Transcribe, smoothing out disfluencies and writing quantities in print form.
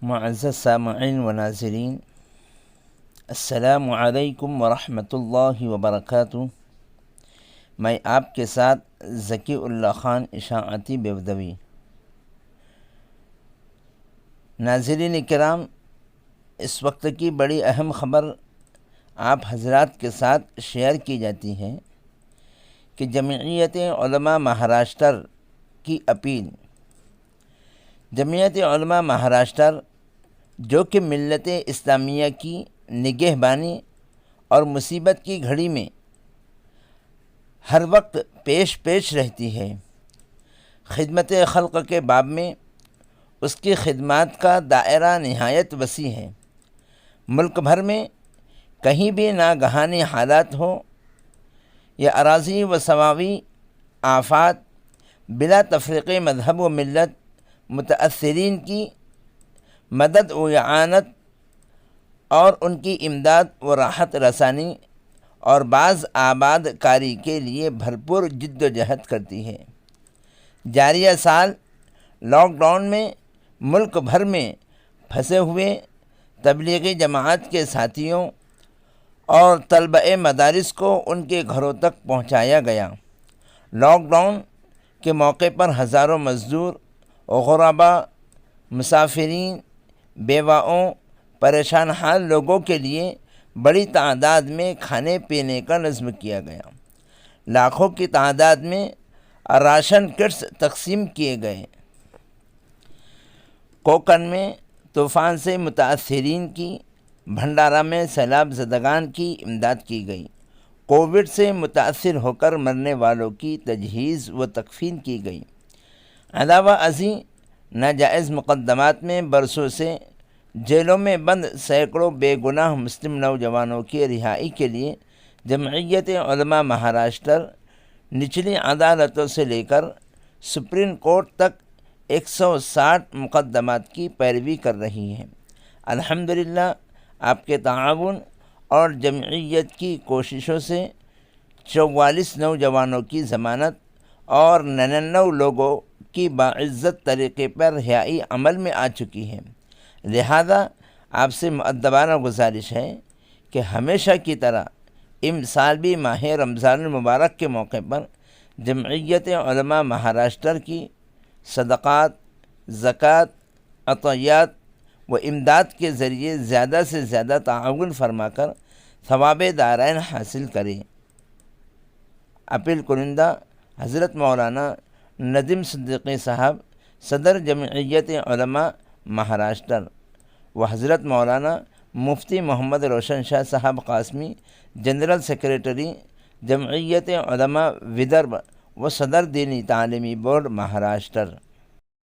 معزز سامعین و ناظرین، السلام علیکم ورحمۃ اللہ وبرکاتہ۔ میں آپ کے ساتھ ذکی اللہ خان اشاعتی بیودوی۔ ناظرین کرام، اس وقت کی بڑی اہم خبر آپ حضرات کے ساتھ شیئر کی جاتی ہے کہ جمعیت علماء مہاراشٹر کی اپیل۔ جمعیت علماء مہاراشٹر جو کہ ملت اسلامیہ کی نگہبانی اور مصیبت کی گھڑی میں ہر وقت پیش رہتی ہے، خدمت خلق کے باب میں اس کی خدمات کا دائرہ نہایت وسیع ہے۔ ملک بھر میں کہیں بھی ناگہانی حالات ہوں یا اراضی و سماوی آفات، بلا تفریق مذہب و ملت متاثرین کی مدد و اعانت اور ان کی امداد و راحت رسانی اور بعض آباد کاری کے لیے بھرپور جد و جہد کرتی ہے۔ جاریہ سال لاک ڈاؤن میں ملک بھر میں پھنسے ہوئے تبلیغی جماعت کے ساتھیوں اور طلبہ مدارس کو ان کے گھروں تک پہنچایا گیا۔ لاک ڈاؤن کے موقع پر ہزاروں مزدور، غرباء، مسافرین، بیواؤں، پریشان حال لوگوں کے لیے بڑی تعداد میں کھانے پینے کا نظم کیا گیا۔ لاکھوں کی تعداد میں راشن کٹس تقسیم کیے گئے۔ کوکن میں طوفان سے متاثرین کی، بھنڈارا میں سیلاب زدگان کی امداد کی گئی۔ کووڈ سے متاثر ہو کر مرنے والوں کی تجہیز و تکفین کی گئی۔ علاوہ ازیں ناجائز مقدمات میں برسوں سے جیلوں میں بند سینکڑوں بے گناہ مسلم نوجوانوں کی رہائی کے لیے جمعیت علماء مہاراشٹر نچلی عدالتوں سے لے کر سپریم کورٹ تک 160 مقدمات کی پیروی کر رہی ہے۔ الحمدللہ آپ کے تعاون اور جمعیت کی کوششوں سے 44 نوجوانوں کی ضمانت اور 99 لوگوں کی باعزت طریقے پر رہائی عمل میں آ چکی ہے۔ لہذا آپ سے مؤدبانہ گزارش ہے کہ ہمیشہ کی طرح سال بھی ماہ رمضان المبارک کے موقع پر جمعیت علماء مہاراشٹر کی صدقات، زکوٰۃ، عطیات و امداد کے ذریعے زیادہ سے زیادہ تعاون فرما کر ثواب دارین حاصل کریں۔ اپیل کنندہ حضرت مولانا ندیم صدیقی صاحب، صدر جمعیت علماء مہاراشٹر، و حضرت مولانا مفتی محمد روشن شاہ صاحب قاسمی، جنرل سیکریٹری جمعیت علماء ودربھ و صدر دینی تعلیمی بورڈ مہاراشٹر۔